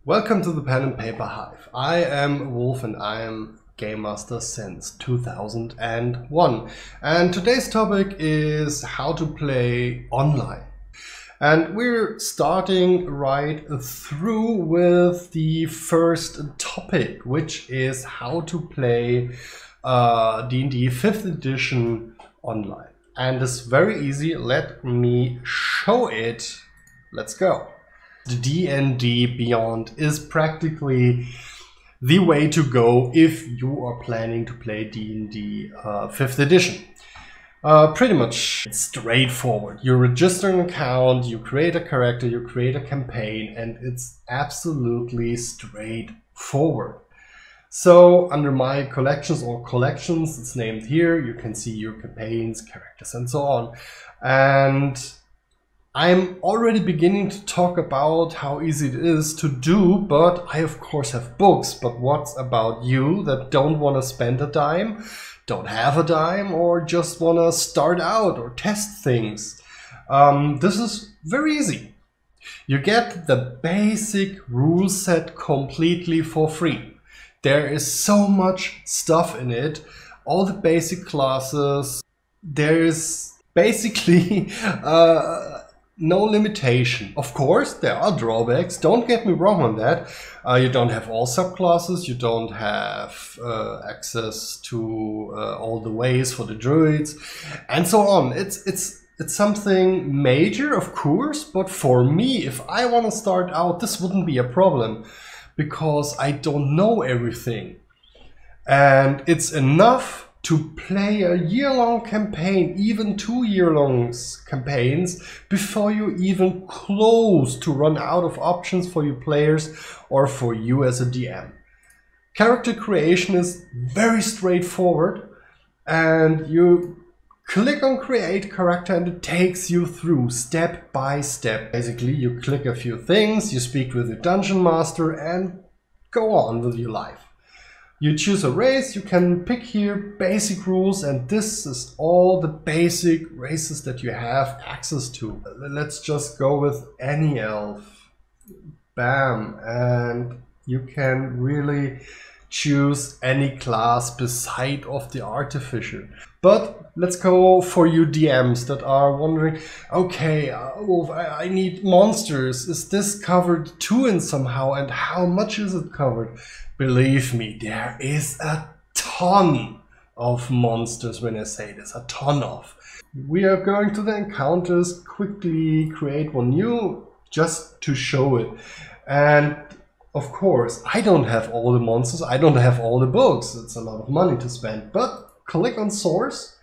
Welcome to the Pen and Paper Hive. I am Wolf and I am Game Master since 2001. And today's topic is how to play online. And we're starting right through with the first topic, which is how to play D&D 5th edition online. And it's very easy. Let me show it. Let's go. The D&D Beyond is practically the way to go if you are planning to play D&D 5th edition. Pretty much straightforward. You register an account, you create a character, you create a campaign, and it's absolutely straightforward. So under my collections or collections, it's named here, you can see your campaigns, characters, and so on. And I'm already beginning to talk about how easy it is to do, but I of course have books. But what's about you that don't want to spend a dime, don't have a dime, or just want to start out or test things? This is very easy. You get the basic rule set completely for free. There is so much stuff in it, all the basic classes. There is basically no limitation. Of course, there are drawbacks. Don't get me wrong on that. You don't have all subclasses. You don't have access to all the ways for the druids, and so on. It's something major, of course. But for me, if I want to start out, this wouldn't be a problem because I don't know everything, and it's enough to play a year-long campaign, even 2-year-long campaigns, before you even close to run out of options for your players or for you as a DM. Character creation is very straightforward, and you click on create character and it takes you through step by step. Basically, you click a few things, you speak with the dungeon master and go on with your life. You choose a race, you can pick here basic rules, and this is all the basic races that you have access to. Let's just go with any elf. Bam! And you can really choose any class beside of the artificer. But let's go for you DMs that are wondering, okay, Wolf, I need monsters. Is this covered too in somehow, and how much is it covered? Believe me, there is a ton of monsters when I say this, a ton of. We are going to the encounters, quickly create one new just to show it. And of course, I don't have all the monsters, I don't have all the books, it's a lot of money to spend, but click on source,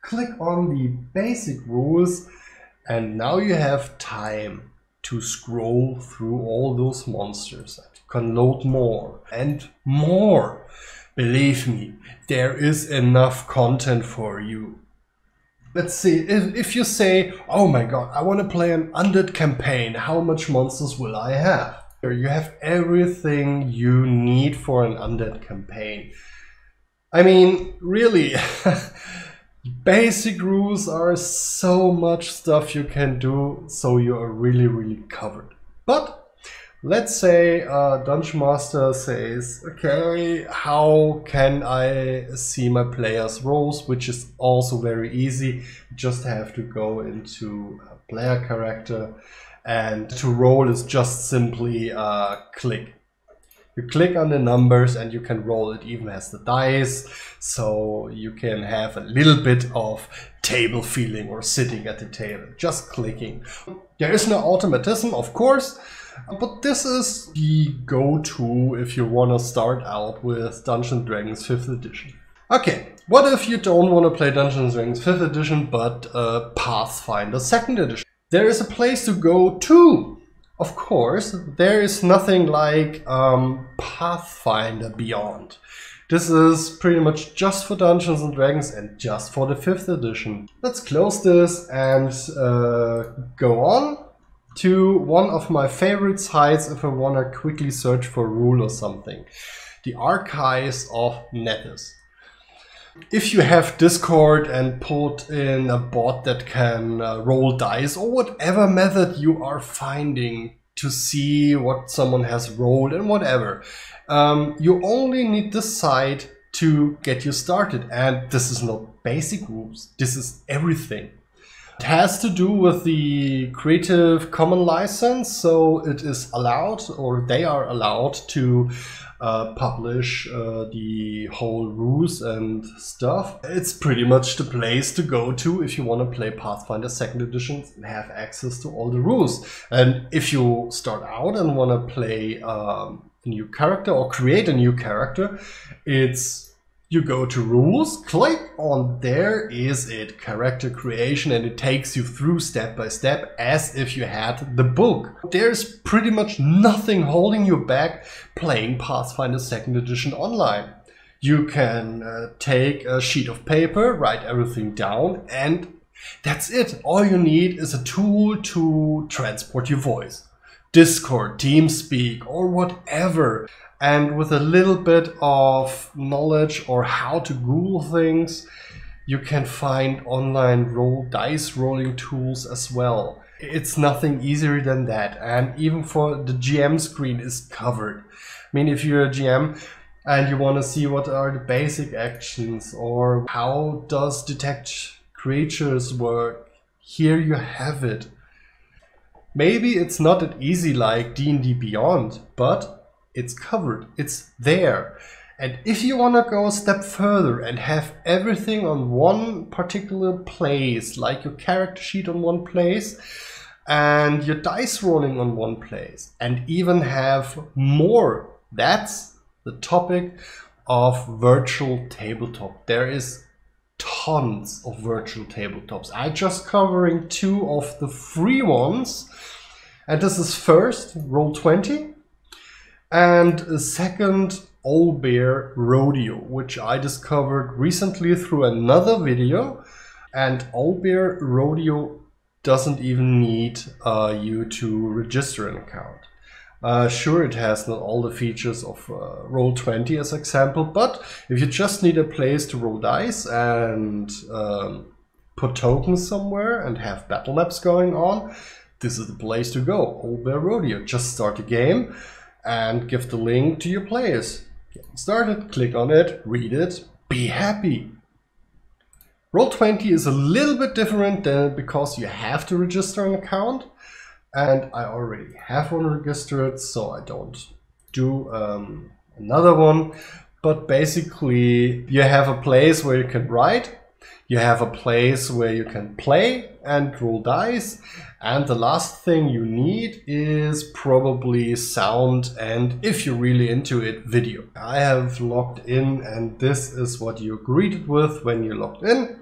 click on the basic rules, and now you have time to scroll through all those monsters. Can load more and more. Believe me, there is enough content for you. Let's see, if you say, oh my god, I want to play an undead campaign, how much monsters will I have? You have everything you need for an undead campaign. I mean, really, basic rules are so much stuff you can do, so you are really covered. But let's say Dungeon Master says, okay, how can I see my players' roles, which is also very easy. You just have to go into a player character, and to roll is just simply click. You click on the numbers and you can roll. It even has the dice, so you can have a little bit of table feeling or sitting at the table, just clicking. There is no automatism, of course, but this is the go-to if you want to start out with Dungeons & Dragons 5th edition. Okay, what if you don't want to play Dungeons & Dragons 5th edition but Pathfinder 2nd edition? There is a place to go to. Of course, there is nothing like Pathfinder Beyond. This is pretty much just for Dungeons & Dragons and just for the 5th edition. Let's close this and go on to one of my favorite sites if I want to quickly search for a rule or something. The Archives of Nethers. If you have Discord and put in a bot that can roll dice or whatever method you are finding to see what someone has rolled and whatever. You only need this site to get you started, and this is not basic rules, this is everything. It has to do with the Creative Commons license, so it is allowed, or they are allowed to publish the whole rules and stuff. It's pretty much the place to go to if you want to play Pathfinder 2nd Edition and have access to all the rules. And if you start out and want to play a new character or create a new character, you go to rules, click on there is it, character creation, and it takes you through step by step as if you had the book. There's pretty much nothing holding you back playing Pathfinder 2nd Edition online. You can take a sheet of paper, write everything down, and that's it. All you need is a tool to transport your voice. Discord, TeamSpeak, or whatever. And with a little bit of knowledge or how to Google things, you can find online dice rolling tools as well. It's nothing easier than that. And even for the GM screen is covered. I mean, if you're a GM and you want to see what are the basic actions or how does detect creatures work, here you have it. Maybe it's not that easy like D&D Beyond, but it's covered, it's there. And if you want to go a step further and have everything on one particular place, like your character sheet on one place and your dice rolling on one place, and even have more, that's the topic of virtual tabletop. There is tons of virtual tabletops. I'm just covering 2 of the free ones, and this is first Roll20 and second Old Bear Rodeo, which I discovered recently through another video. And Old Bear Rodeo doesn't even need you to register an account. Sure, it has not all the features of Roll20 as example, but if you just need a place to roll dice and put tokens somewhere and have battle maps going on, this is the place to go. Old Bear Rodeo. Just start the game and give the link to your players. Get started, click on it, read it, be happy. Roll20 is a little bit different because you have to register an account, and I already have one registered, so I don't do another one. But basically you have a place where you can write, you have a place where you can play and roll dice, and the last thing you need is probably sound, and if you're really into it, video. I have logged in, and this is what you're greeted with when you're logged in.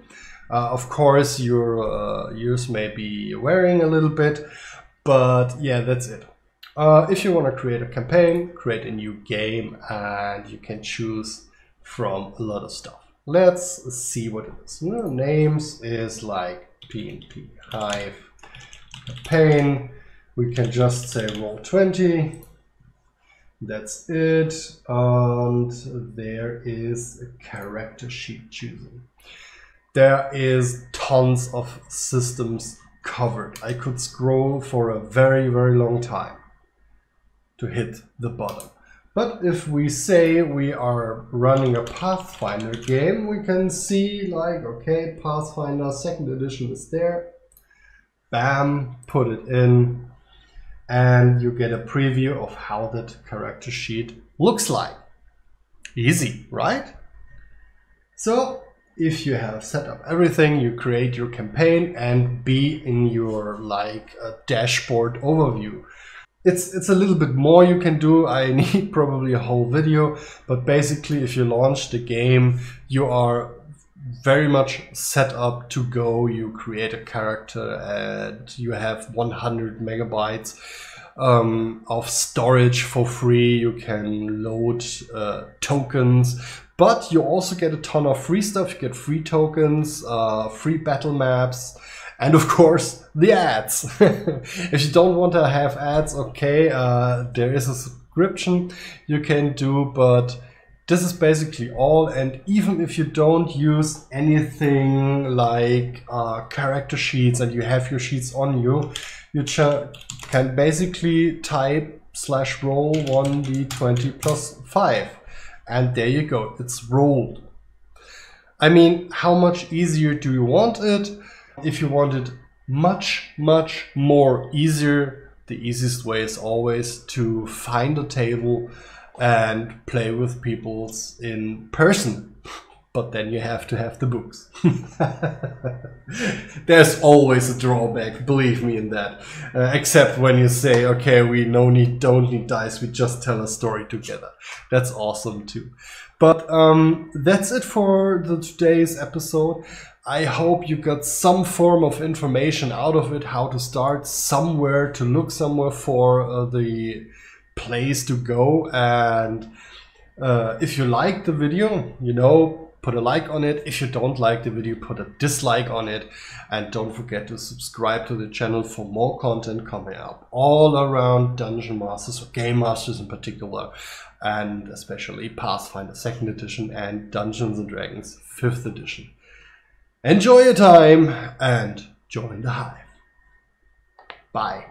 Of course, your ears may be wearing a little bit, but yeah, that's it. If you want to create a campaign, create a new game, and you can choose from a lot of stuff. Let's see what it is. Names is like PnPhive campaign. We can just say Roll20. That's it. And there is a character sheet choosing. There is tons of systems covered. I could scroll for a very, very long time to hit the bottom. But if we say we are running a Pathfinder game, we can see like, okay, Pathfinder 2nd Edition is there. Bam, put it in, and you get a preview of how that character sheet looks like. Easy, right? So if you have set up everything, you create your campaign and be in your like a dashboard overview. It's a little bit more you can do. I need probably a whole video, but basically if you launch the game, you are very much set up to go. You create a character and you have 100 megabytes of storage for free. You can load tokens, but you also get a ton of free stuff. You get free tokens, free battle maps, and of course the ads. If you don't want to have ads, okay, there is a subscription you can do, but this is basically all. And even if you don't use anything like character sheets and you have your sheets on you, you can basically type /roll 1d20 plus 5. And there you go, it's rolled. I mean, how much easier do you want it? If you want it much more easier, the easiest way is always to find a table and play with people in person. But then you have to have the books. There's always a drawback, believe me in that. Except when you say, okay, we don't need dice, we just tell a story together. That's awesome too. But that's it for today's episode. I hope you got some form of information out of it, how to start somewhere, to look somewhere for the place to go. And if you like the video, you know, put a like on it. If you don't like the video, put a dislike on it. And don't forget to subscribe to the channel for more content coming up all around Dungeon Masters, or Game Masters in particular, and especially Pathfinder 2nd edition and Dungeons & Dragons 5th edition. Enjoy your time and join the hive. Bye.